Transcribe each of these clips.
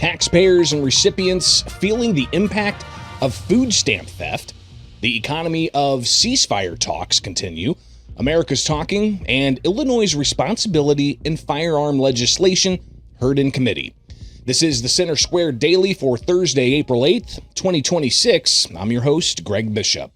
taxpayers and recipients feeling the impact of food stamp theft, the economy of ceasefire talks continue, America's talking, and Illinois' responsibility in firearm legislation heard in committee. This is the Center Square Daily for Thursday, April 8th, 2026. I'm your host, Greg Bishop.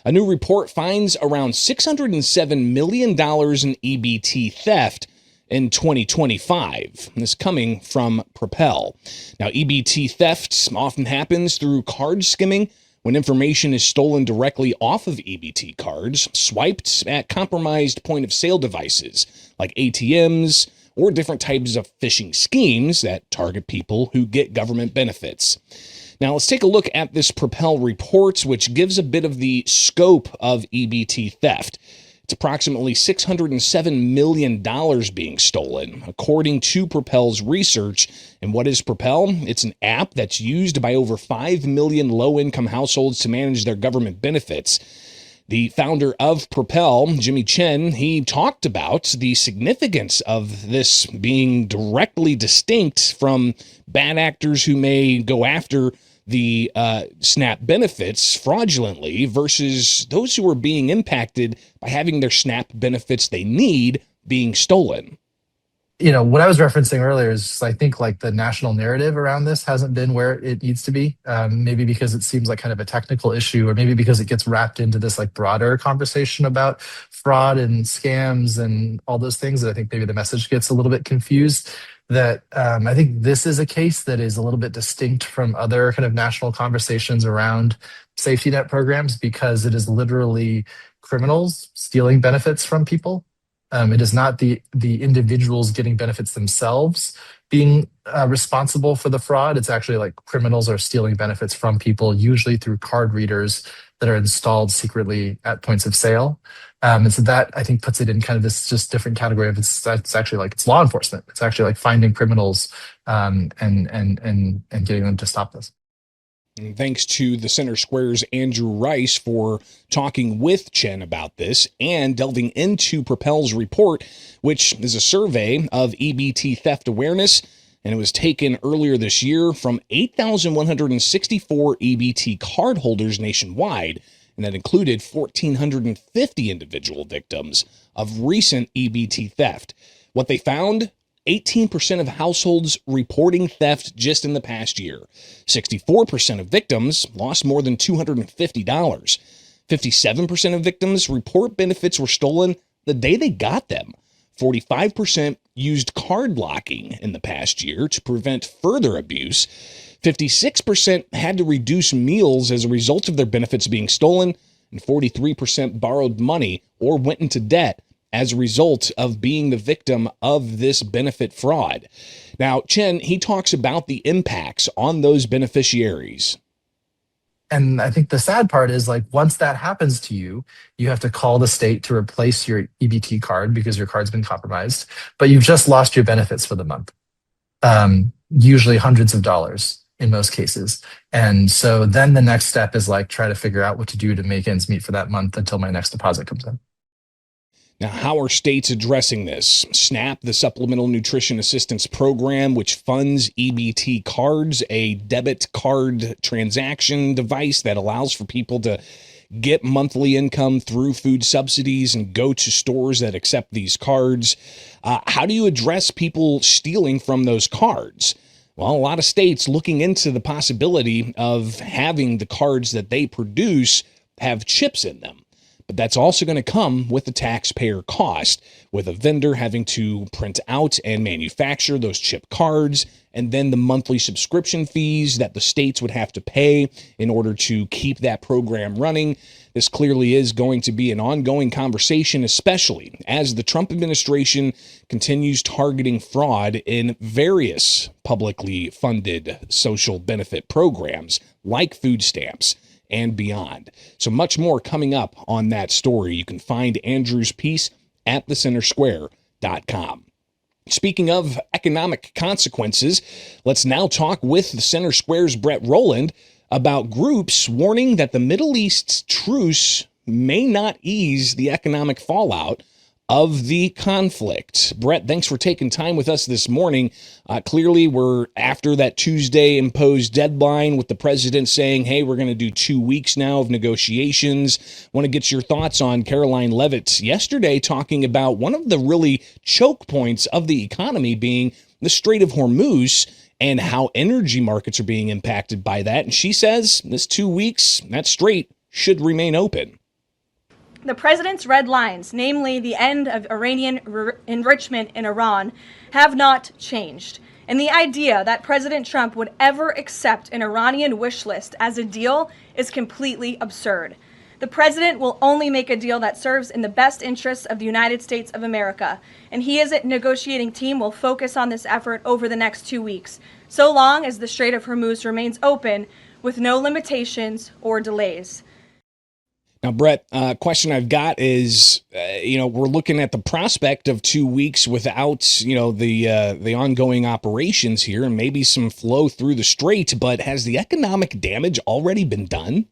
A new report finds around $607 million in EBT theft in 2025. This coming from Propel. Now, EBT theft often happens through card skimming when information is stolen directly off of EBT cards, swiped at compromised point-of-sale devices like ATMs, or different types of phishing schemes that target people who get government benefits. Now, let's take a look at this Propel report, which gives a bit of the scope of EBT theft. It's approximately $607 million being stolen, according to Propel's research. And what is Propel? It's an app that's used by over 5 million low-income households to manage their government benefits. The founder of Propel, Jimmy Chen, he talked about the significance of this being directly distinct from bad actors who may go after the SNAP benefits fraudulently versus those who are being impacted by having their SNAP benefits they need being stolen. You know, what I was referencing earlier is I think like the national narrative around this hasn't been where it needs to be. Maybe because it seems like kind of a technical issue, or maybe because it gets wrapped into this like broader conversation about fraud and scams and all those things that I think maybe the message gets a little bit confused. That I think this is a case that is a little bit distinct from other kind of national conversations around safety net programs because it is literally criminals stealing benefits from people. It is not the individuals getting benefits themselves being responsible for the fraud. It's actually like criminals are stealing benefits from people, usually through card readers that are installed secretly at points of sale. And so that I think puts it in kind of this just different category of it's actually like it's law enforcement. It's actually like finding criminals and getting them to stop this. And thanks to the Center Square's Andrew Rice for talking with Chen about this and delving into Propel's report, which is a survey of EBT theft awareness, and it was taken earlier this year from 8,164 EBT cardholders nationwide, and that included 1,450 individual victims of recent EBT theft. What they found? 18% of households reporting theft just in the past year. 64% of victims lost more than $250. 57% of victims report benefits were stolen the day they got them. 45% used card locking in the past year to prevent further abuse. 56% had to reduce meals as a result of their benefits being stolen, and 43% borrowed money or went into debt as a result of being the victim of this benefit fraud. Now, Chen, he talks about the impacts on those beneficiaries. And I think the sad part is like once that happens to you, you have to call the state to replace your EBT card because your card's been compromised, but you've just lost your benefits for the month. Usually hundreds of dollars in most cases. And so then the next step is like try to figure out what to do to make ends meet for that month until my next deposit comes in. Now, how are states addressing this? SNAP, the Supplemental Nutrition Assistance Program, which funds EBT cards, a debit card transaction device that allows for people to get monthly income through food subsidies and go to stores that accept these cards. How do you address people stealing from those cards? Well, a lot of states looking into the possibility of having the cards that they produce have chips in them. But that's also going to come with the taxpayer cost, with a vendor having to print out and manufacture those chip cards, and then the monthly subscription fees that the states would have to pay in order to keep that program running. This clearly is going to be an ongoing conversation, especially as the Trump administration continues targeting fraud in various publicly funded social benefit programs like food stamps and beyond. So much more coming up on that story. You can find Andrew's piece at thecentersquare.com. Speaking of economic consequences, let's now talk with the Center Square's Brett Rowland about groups warning that the Middle East's truce may not ease the economic fallout of the conflict. Brett, thanks for taking time with us this morning. Clearly, we're after that Tuesday imposed deadline with the president saying, hey, we're going to do 2 weeks now of negotiations. Want to get your thoughts on Caroline Leavitt yesterday talking about one of the really choke points of the economy being the Strait of Hormuz and how energy markets are being impacted by that. And she says this 2 weeks, that strait should remain open. The president's red lines, namely the end of Iranian enrichment in Iran, have not changed. And the idea that President Trump would ever accept an Iranian wish list as a deal is completely absurd. The president will only make a deal that serves in the best interests of the United States of America, and he as a negotiating team will focus on this effort over the next 2 weeks, so long as the Strait of Hormuz remains open with no limitations or delays. Now, Brett, question I've got is, we're looking at the prospect of 2 weeks without, the ongoing operations here and maybe some flow through the strait, but has the economic damage already been done?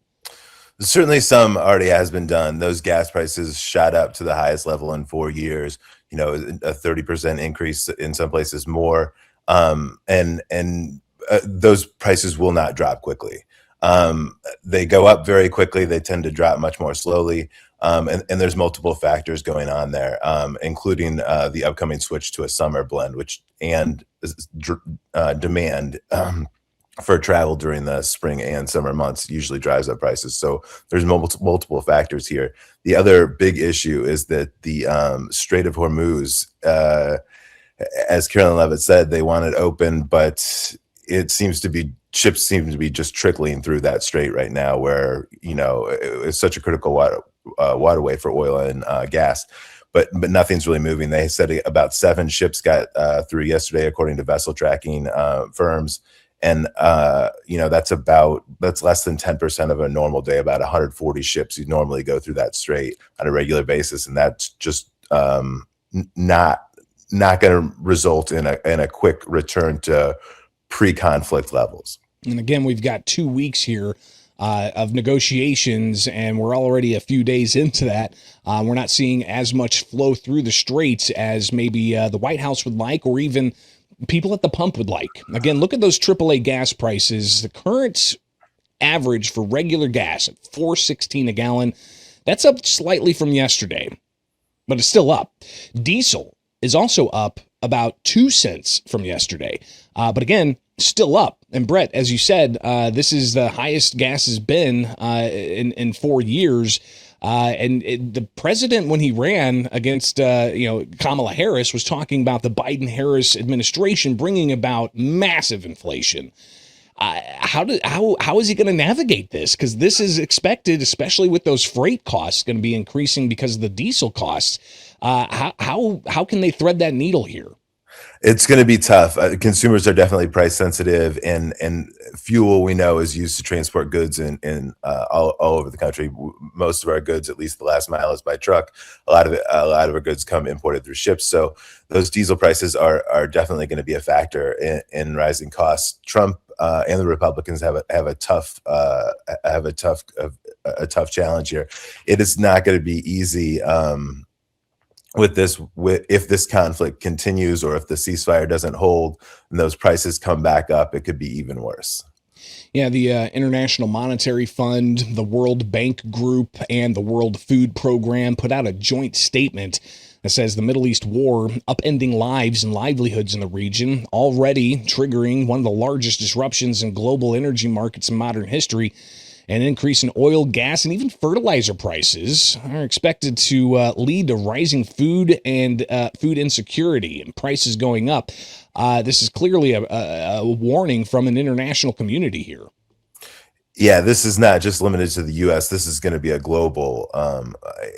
Certainly some already has been done. Those gas prices shot up to the highest level in 4 years, a 30% increase in some places more. And those prices will not drop quickly. They go up very quickly. They tend to drop much more slowly. And there's multiple factors going on there, including the upcoming switch to a summer blend, and demand for travel during the spring and summer months usually drives up prices. So there's multiple factors here. The other big issue is that the Strait of Hormuz, as Caroline Leavitt said, they want it open, but ships seem to be just trickling through that strait right now, where it's such a critical waterway for oil and gas, but nothing's really moving. They said about 7 ships got through yesterday, according to vessel tracking firms, and that's less than 10% of a normal day. About 140 ships you normally go through that strait on a regular basis, and that's just not going to result in a quick return to pre-conflict levels. And again, we've got 2 weeks here of negotiations, and we're already a few days into that. We're not seeing as much flow through the straits as maybe the White House would like, or even people at the pump would like. Again, look at those AAA gas prices. The current average for regular gas at $4.16 a gallon. That's up slightly from yesterday, but it's still up. Diesel is also up about 2 cents from yesterday. But again, still up. And Brett, as you said, this is the highest gas has been in 4 years. The president, when he ran against Kamala Harris, was talking about the Biden-Harris administration bringing about massive inflation. How is he going to navigate this? Because this is expected, especially with those freight costs, going to be increasing because of the diesel costs. How can they thread that needle here? It's going to be tough. Consumers are definitely price sensitive, and fuel, we know, is used to transport goods in all over the country. Most of our goods, at least the last mile, is by truck. A lot of our goods come imported through ships. So those diesel prices are definitely going to be a factor in rising costs. Trump and the Republicans have a tough challenge here. It is not going to be easy. If this conflict continues, or if the ceasefire doesn't hold and those prices come back up, it could be even worse. Yeah, the International Monetary Fund, the World Bank Group, and the World Food Program put out a joint statement that says the Middle East war upending lives and livelihoods in the region, already triggering one of the largest disruptions in global energy markets in modern history. An increase in oil, gas, and even fertilizer prices are expected to lead to rising food and food insecurity and prices going up. This is clearly a warning from an international community here. Yeah, this is not just limited to the U.S. This is going to be a global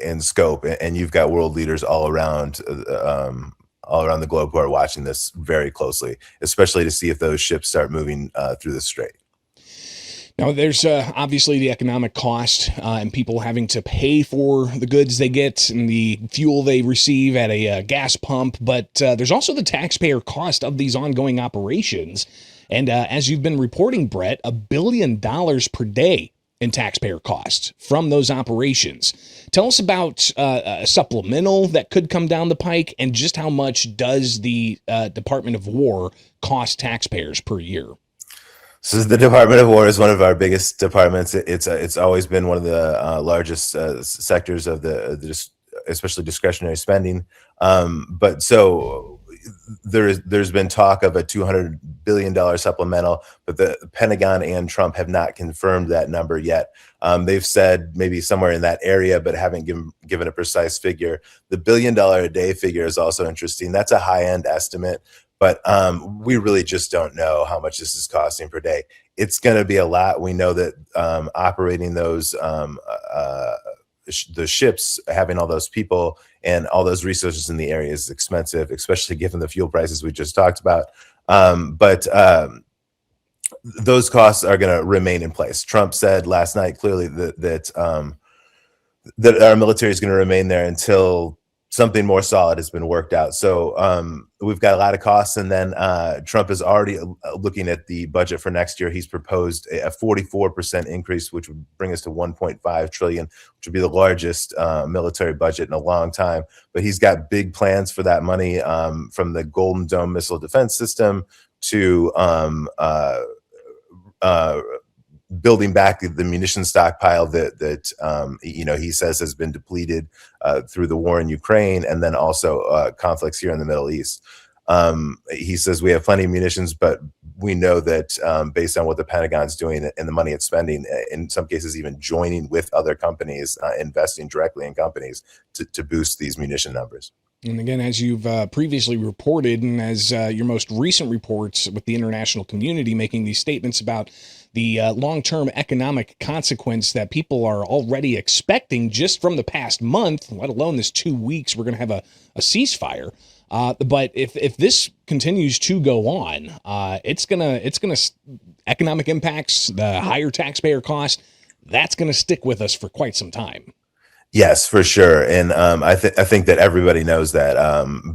in scope, and you've got world leaders all around the globe who are watching this very closely, especially to see if those ships start moving through the strait. Now, there's obviously the economic cost and people having to pay for the goods they get and the fuel they receive at a gas pump, but there's also the taxpayer cost of these ongoing operations. And as you've been reporting, Brett, $1 billion per day in taxpayer costs from those operations. Tell us about a supplemental that could come down the pike, and just how much does the Department of War cost taxpayers per year? So the Department of War is one of our biggest departments. It's always been one of the largest sectors of especially discretionary spending. But so there's been talk of a $200 billion supplemental, but the Pentagon and Trump have not confirmed that number yet. They've said maybe somewhere in that area, but haven't given a precise figure. The $1 billion a day figure is also interesting. That's a high end estimate, but we really just don't know how much this is costing per day. It's going to be a lot. We know that operating those the ships, having all those people and all those resources in the area is expensive, especially given the fuel prices we just talked about. But those costs are going to remain in place. Trump said last night clearly that our military is going to remain there until something more solid has been worked out. So we've got a lot of costs. And then Trump is already looking at the budget for next year. He's proposed a 44% increase, which would bring us to 1.5 trillion, which would be the largest military budget in a long time. But he's got big plans for that money, from the Golden Dome missile defense system to building back the munition stockpile that he says has been depleted through the war in Ukraine, and then also conflicts here in the Middle East. He says we have plenty of munitions, but we know that based on what the Pentagon's doing and the money it's spending, in some cases even joining with other companies, investing directly in companies to boost these munition numbers. And again, as you've previously reported, and as your most recent reports with the international community making these statements about the long-term economic consequence that people are already expecting just from the past month, let alone this 2 weeks, we're going to have a ceasefire. But if this continues to go on, it's gonna economic impacts, the higher taxpayer cost, that's going to stick with us for quite some time. Yes, for sure, and I think that everybody knows that.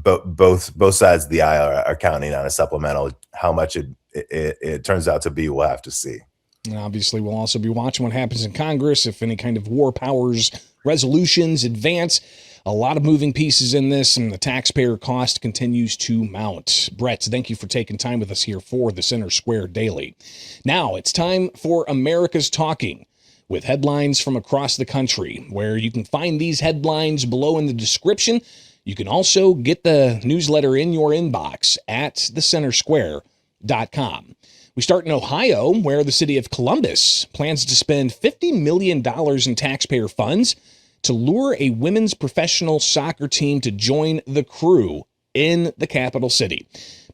Both sides of the aisle are counting on a supplemental. How much it turns out to be, we'll have to see. And obviously, we'll also be watching what happens in Congress if any kind of war powers resolutions advance. A lot of moving pieces in this, and the taxpayer cost continues to mount. Brett, thank you for taking time with us here for the Center Square Daily. Now it's time for America's Talking, with headlines from across the country, where you can find these headlines below in the description. You can also get the newsletter in your inbox at thecentersquare.com. We start in Ohio, where the city of Columbus plans to spend $50 million in taxpayer funds to lure a women's professional soccer team to join the crew in the capital city.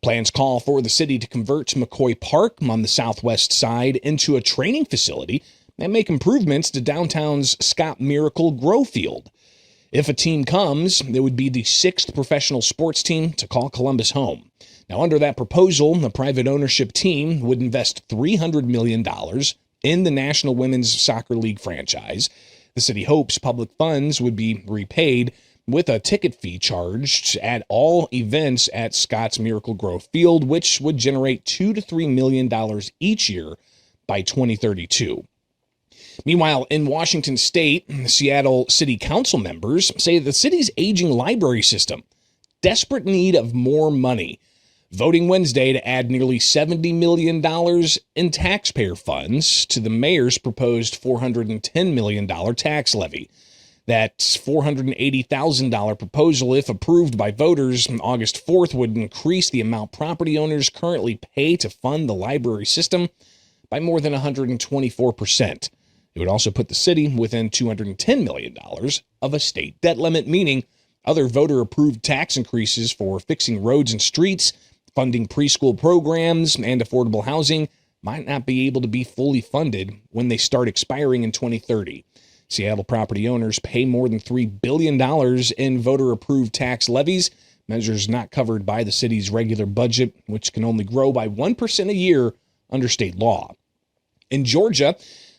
Plans call for the city to convert McCoy Park on the southwest side into a training facility and make improvements to downtown's Scott Miracle Grow Field. If a team comes, it would be the 6th professional sports team to call Columbus home. Now, under that proposal, the private ownership team would invest $300 million in the National Women's Soccer League franchise. The city hopes public funds would be repaid with a ticket fee charged at all events at Scott's Miracle Grow Field, which would generate $2 to $3 million each year by 2032. Meanwhile, in Washington State, the Seattle City Council members say the city's aging library system, desperate need of more money, voting Wednesday to add nearly $70 million in taxpayer funds to the mayor's proposed $410 million tax levy. That $480,000 proposal, if approved by voters on August 4th, would increase the amount property owners currently pay to fund the library system by more than 124%. It would also put the city within $210 million of a state debt limit, meaning other voter-approved tax increases for fixing roads and streets, funding preschool programs, and affordable housing might not be able to be fully funded when they start expiring in 2030. Seattle property owners pay more than $3 billion in voter-approved tax levies, measures not covered by the city's regular budget, which can only grow by 1% a year under state law. In Georgia,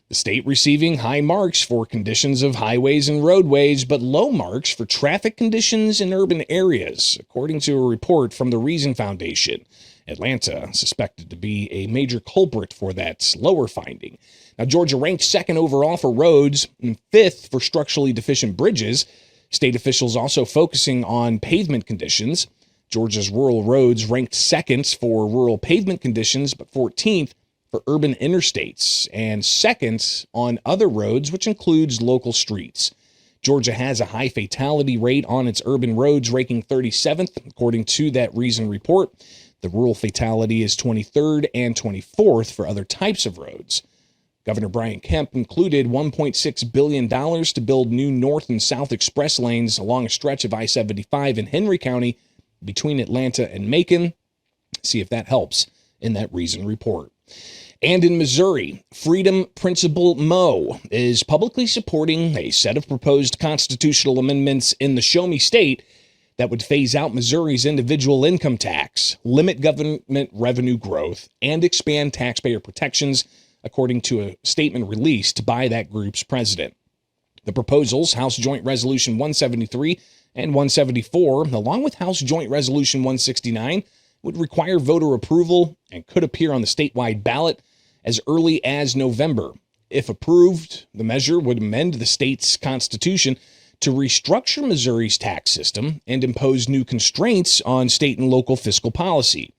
the state receiving high marks for conditions of highways and roadways, but low marks for traffic conditions in urban areas, according to a report from the Reason Foundation. Atlanta suspected to be a major culprit for that lower finding. Now, Georgia ranked second overall for roads and fifth for structurally deficient bridges. State officials also focusing on pavement conditions. Georgia's rural roads ranked second for rural pavement conditions, but 14th for urban interstates, and second on other roads, which includes local streets. Georgia has a high fatality rate on its urban roads, ranking 37th, according to that Reason report. The rural fatality is 23rd and 24th for other types of roads. Governor Brian Kemp included $1.6 billion to build new north and south express lanes along a stretch of I-75 in Henry County between Atlanta and Macon. See if that helps in that Reason report. And in Missouri, Freedom Principal Mo is publicly supporting a set of proposed constitutional amendments in the Show Me State that would phase out Missouri's individual income tax, limit government revenue growth, and expand taxpayer protections, according to a statement released by that group's president. The proposals, House Joint Resolution 173 and 174, along with House Joint Resolution 169, would require voter approval and could appear on the statewide ballot as early as November. If approved, the measure would amend the state's constitution to restructure Missouri's tax system and impose new constraints on state and local fiscal policy.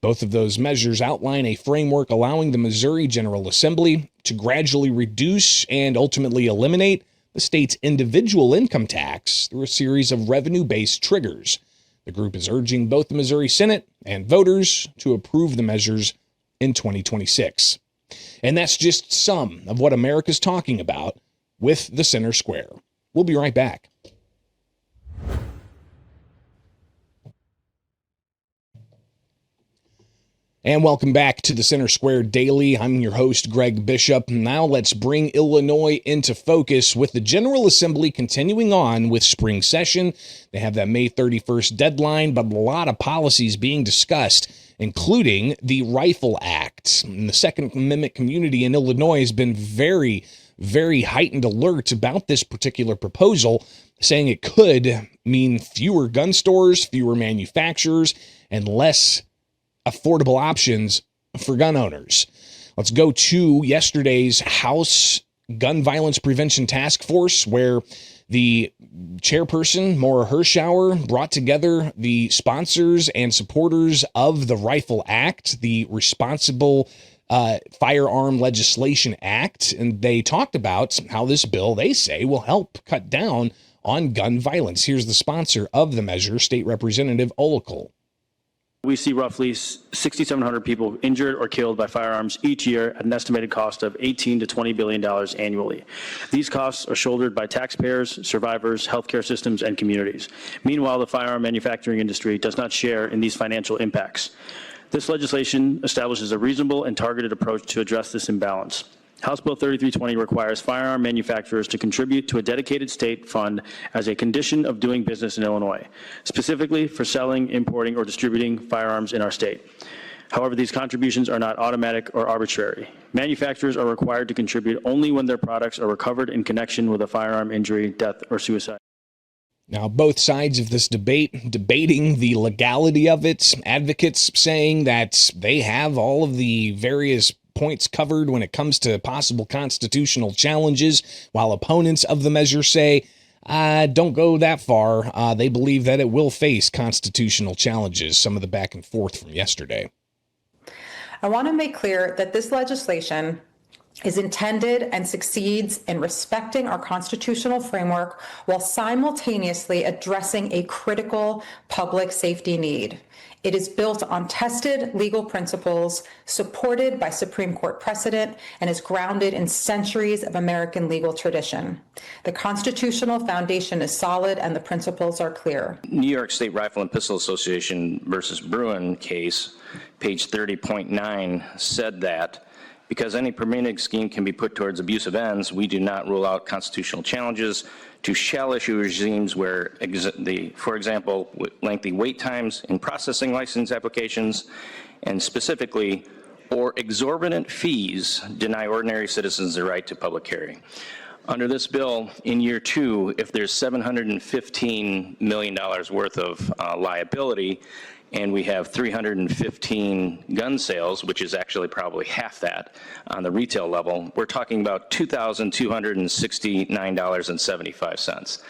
Both of those measures outline a framework allowing the Missouri General Assembly to gradually reduce and ultimately eliminate the state's individual income tax through a series of revenue-based triggers. The group is urging both the Missouri Senate and voters to approve the measures in 2026. And that's just some of what America's talking about with the Center Square. We'll be right back. And welcome back to the Center Square Daily. I'm your host, Greg Bishop. Now let's bring Illinois into focus with the General Assembly continuing on with spring session. They have that May 31st deadline, but a lot of policies being discussed, including the RIFL Act. And the Second Amendment community in Illinois has been very heightened alert about this particular proposal, saying it could mean fewer gun stores, fewer manufacturers, and less affordable options for gun owners. Let's go to yesterday's House Gun Violence Prevention Task Force, where the chairperson, Maura Hirschauer, brought together the sponsors and supporters of the RIFL Act, the Responsible Firearm Legislation Act, and they talked about how this bill, they say, will help cut down on gun violence. Here's the sponsor of the measure, State Representative Olakol. We see roughly 6,700 people injured or killed by firearms each year at an estimated cost of $18 to $20 billion annually. These costs are shouldered by taxpayers, survivors, healthcare systems, and communities. Meanwhile, the firearm manufacturing industry does not share in these financial impacts. This legislation establishes a reasonable and targeted approach to address this imbalance. House Bill 3320 requires firearm manufacturers to contribute to a dedicated state fund as a condition of doing business in Illinois, specifically for selling, importing, or distributing firearms in our state. However, these contributions are not automatic or arbitrary. Manufacturers are required to contribute only when their products are recovered in connection with a firearm injury, death, or suicide. Now, both sides of this debate debating the legality of it, advocates saying that they have all of the various points covered when it comes to possible constitutional challenges, while opponents of the measure say, don't go that far. They believe that it will face constitutional challenges, some of the back and forth from yesterday. I want to make clear that this legislation is intended and succeeds in respecting our constitutional framework while simultaneously addressing a critical public safety need. It is built on tested legal principles, supported by Supreme Court precedent, and is grounded in centuries of American legal tradition. The constitutional foundation is solid and the principles are clear. New York State Rifle and Pistol Association versus Bruin case, page 30.9, said that because any permitting scheme can be put towards abusive ends, we do not rule out constitutional challenges to shall issue regimes where, for example, lengthy wait times in processing license applications, and specifically, or exorbitant fees deny ordinary citizens the right to public carry. Under this bill, in year two, if there's $715 million worth of liability, and we have 315 gun sales, which is actually probably half that on the retail level, we're talking about $2,269.75.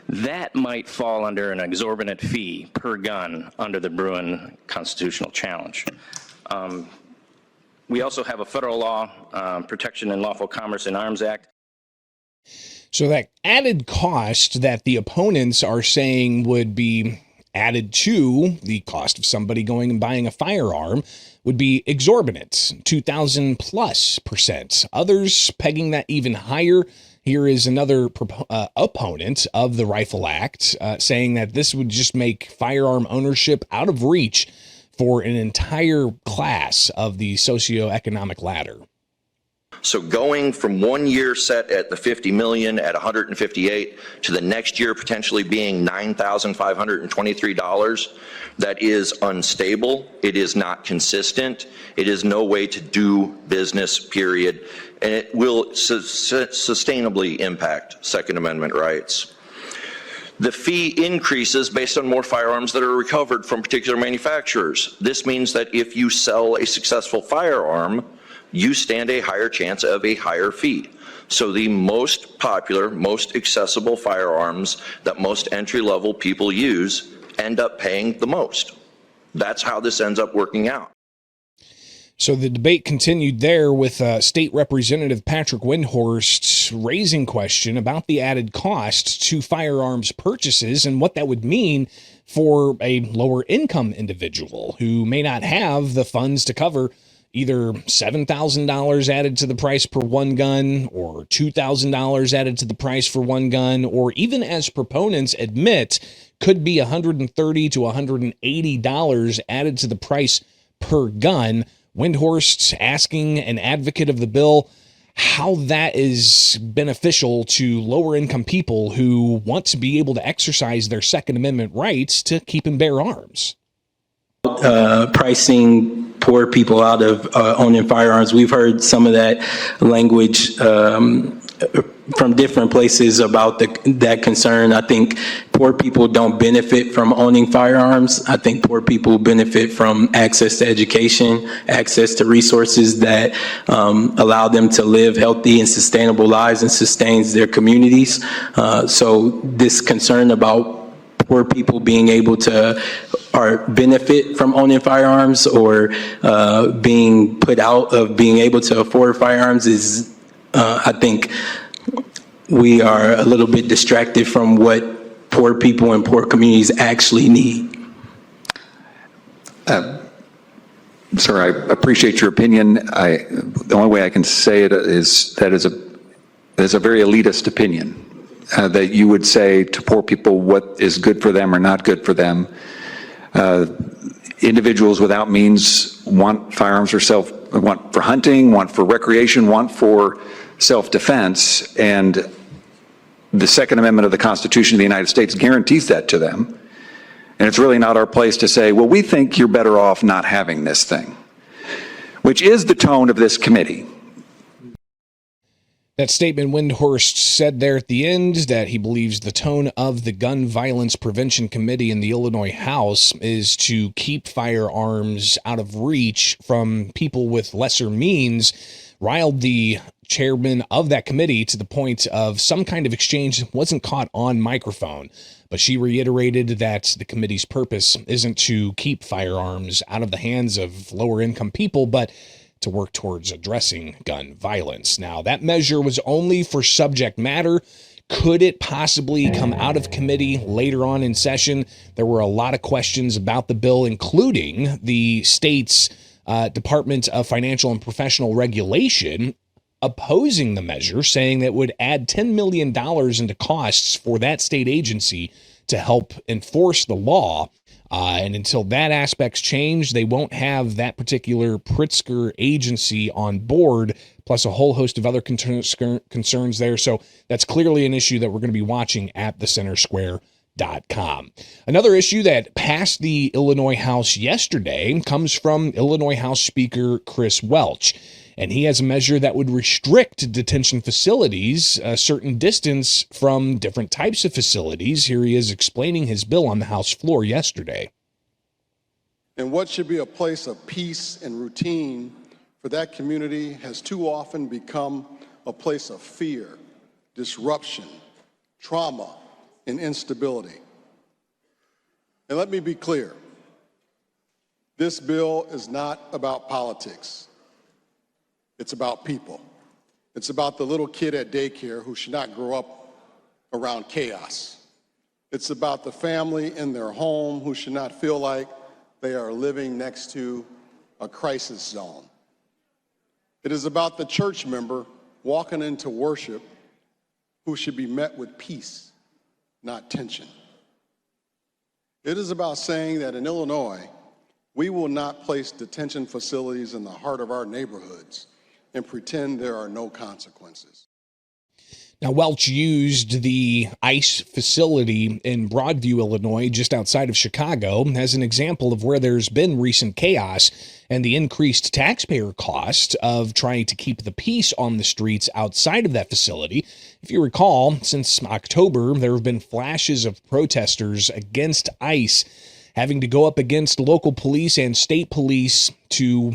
That might fall under an exorbitant fee per gun under the Bruin constitutional challenge. We also have a federal law, Protection and Lawful Commerce in Arms Act. So that added cost that the opponents are saying would be added to the cost of somebody going and buying a firearm would be exorbitant, 2,000+%. Others pegging that even higher. Here is another opponent of the RIFL Act saying that this would just make firearm ownership out of reach for an entire class of the socioeconomic ladder. So going from 1 year set at the 50 million at 158 to the next year potentially being $9,523, that is unstable. It is not consistent. It is no way to do business, period. And it will sustainably impact Second Amendment rights. The fee increases based on more firearms that are recovered from particular manufacturers. This means that if you sell a successful firearm, you stand a higher chance of a higher fee. So the most popular, most accessible firearms that most entry-level people use end up paying the most. That's how this ends up working out. So the debate continued there with State Representative Patrick Windhorst raising question about the added cost to firearms purchases and what that would mean for a lower income individual who may not have the funds to cover either $7,000 added to the price per one gun or $2,000 added to the price for one gun, or even, as proponents admit, could be $130 to $180 added to the price per gun. Windhorst asking an advocate of the bill how that is beneficial to lower income people who want to be able to exercise their Second Amendment rights to keep and bear arms. Pricing poor people out of owning firearms. We've heard some of that language from different places about that concern. I think poor people don't benefit from owning firearms. I think poor people benefit from access to education, access to resources that allow them to live healthy and sustainable lives and sustains their communities. So this concern about poor people being able to or benefit from owning firearms or being put out of being able to afford firearms is, I think, we are a little bit distracted from what poor people and poor communities actually need. Sir, I appreciate your opinion. The only way I can say it is that it's a very elitist opinion, that you would say to poor people what is good for them or not good for them. Individuals without means want firearms want for hunting, want for recreation, want for self-defense, and the Second Amendment of the Constitution of the United States guarantees that to them. And it's really not our place to say, well, we think you're better off not having this thing, which is the tone of this committee. That statement Windhorst said there at the end, that he believes the tone of the Gun Violence Prevention Committee in the Illinois House is to keep firearms out of reach from people with lesser means, riled the chairman of that committee to the point of some kind of exchange that wasn't caught on microphone. But she reiterated that the committee's purpose isn't to keep firearms out of the hands of lower income people, but to work towards addressing gun violence. Now, that measure was only for subject matter. Could it possibly come out of committee later on in session? There were a lot of questions about the bill, including the state's Department of Financial and Professional Regulation opposing the measure, saying that it would add $10 million into costs for that state agency to help enforce the law. And until that aspect's changed, they won't have that particular Pritzker agency on board, plus a whole host of other concerns there. So that's clearly an issue that we're going to be watching at thecentersquare.com. Another issue that passed the Illinois House yesterday comes from Illinois House Speaker Chris Welch. And he has a measure that would restrict detention facilities a certain distance from different types of facilities. Here he is explaining his bill on the House floor yesterday. And what should be a place of peace and routine for that community has too often become a place of fear, disruption, trauma, and instability. And let me be clear, this bill is not about politics. It's about people. It's about the little kid at daycare who should not grow up around chaos. It's about the family in their home who should not feel like they are living next to a crisis zone. It is about the church member walking into worship who should be met with peace, not tension. It is about saying that in Illinois, we will not place detention facilities in the heart of our neighborhoods and pretend there are no consequences. Now, Welch used the ICE facility in Broadview, Illinois, just outside of Chicago, as an example of where there's been recent chaos and the increased taxpayer cost of trying to keep the peace on the streets outside of that facility. If you recall, since October, there have been flashes of protesters against ICE having to go up against local police and state police to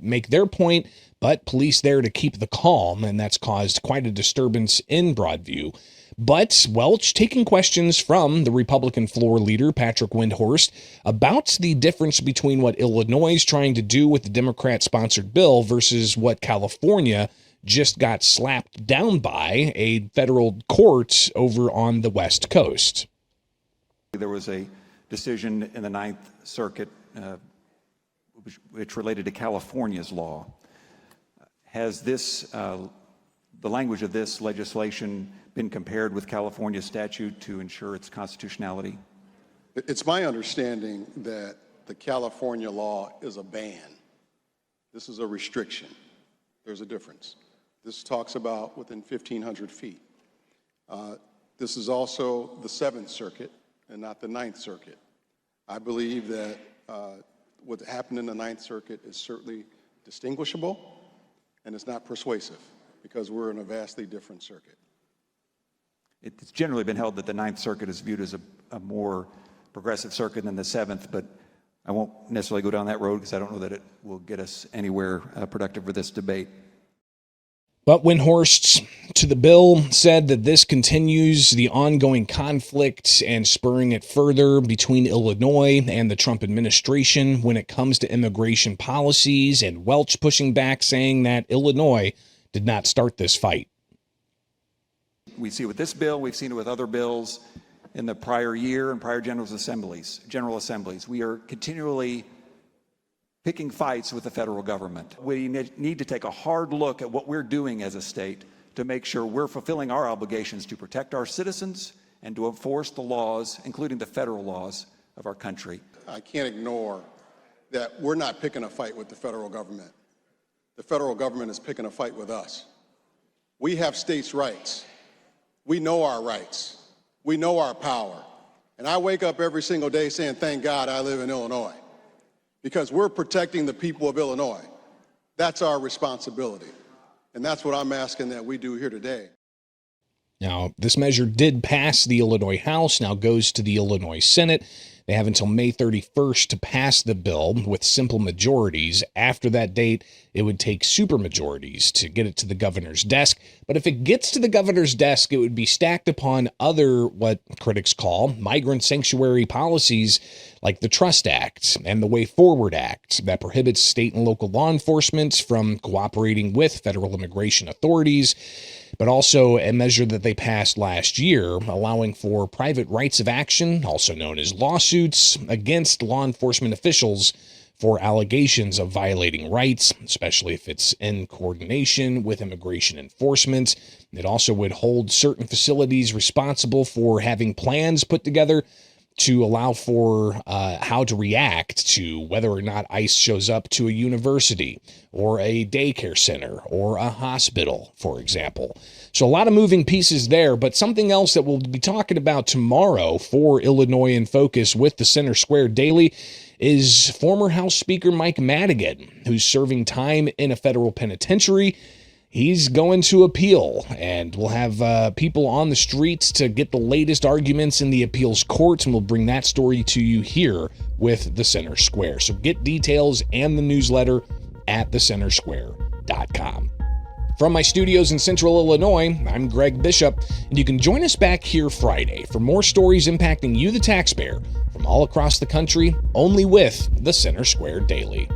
make their point, but police there to keep the calm, and that's caused quite a disturbance in Broadview. But Welch taking questions from the Republican floor leader, Patrick Windhorst, about the difference between what Illinois is trying to do with the Democrat-sponsored bill versus what California just got slapped down by a federal court over on the West Coast. There was a decision in the Ninth Circuit which related to California's law. Has this, the language of this legislation been compared with California statute to ensure its constitutionality? It's my understanding that the California law is a ban. This is a restriction. There's a difference. This talks about within 1,500 feet. This is also the Seventh Circuit and not the Ninth Circuit. I believe that what happened in the Ninth Circuit is certainly distinguishable, and it's not persuasive because we're in a vastly different circuit. It's generally been held that the Ninth Circuit is viewed as a more progressive circuit than the Seventh, but I won't necessarily go down that road because I don't know that it will get us anywhere productive for this debate. But Windhorst to the bill said that this continues the ongoing conflict and spurring it further between Illinois and the Trump administration when it comes to immigration policies, and Welch pushing back, saying that Illinois did not start this fight. We see it with this bill, we've seen it with other bills in the prior year and prior General Assemblies. We are continually picking fights with the federal government. We need to take a hard look at what we're doing as a state to make sure we're fulfilling our obligations to protect our citizens and to enforce the laws, including the federal laws of our country. I can't ignore that we're not picking a fight with the federal government. The federal government is picking a fight with us. We have states' rights. We know our rights. We know our power. And I wake up every single day saying, thank God I live in Illinois, because we're protecting the people of Illinois. That's our responsibility. And that's what I'm asking that we do here today. Now, this measure did pass the Illinois House, now goes to the Illinois Senate. They have until May 31st to pass the bill with simple majorities. After that date, it would take supermajorities to get it to the governor's desk. But if it gets to the governor's desk, it would be stacked upon other, what critics call, migrant sanctuary policies like the Trust Act and the Way Forward Act that prohibits state and local law enforcement from cooperating with federal immigration authorities, but also a measure that they passed last year allowing for private rights of action, also known as lawsuits, against law enforcement officials for allegations of violating rights, especially if it's in coordination with immigration enforcement. It also would hold certain facilities responsible for having plans put together to allow for how to react to whether or not ICE shows up to a university or a daycare center or a hospital, for example. So a lot of moving pieces there, but something else that we'll be talking about tomorrow for Illinois in Focus with the Center Square Daily is former House Speaker Mike Madigan, who's serving time in a federal penitentiary. he's going to appeal, and we'll have people on the streets to get the latest arguments in the appeals courts, and we'll bring that story to you here with the Center Square. So get details and the newsletter at thecentersquare.com. From my studios in Central Illinois, I'm Greg Bishop, and you can join us back here Friday for more stories impacting you, the taxpayer, from all across the country, only with the Center Square Daily.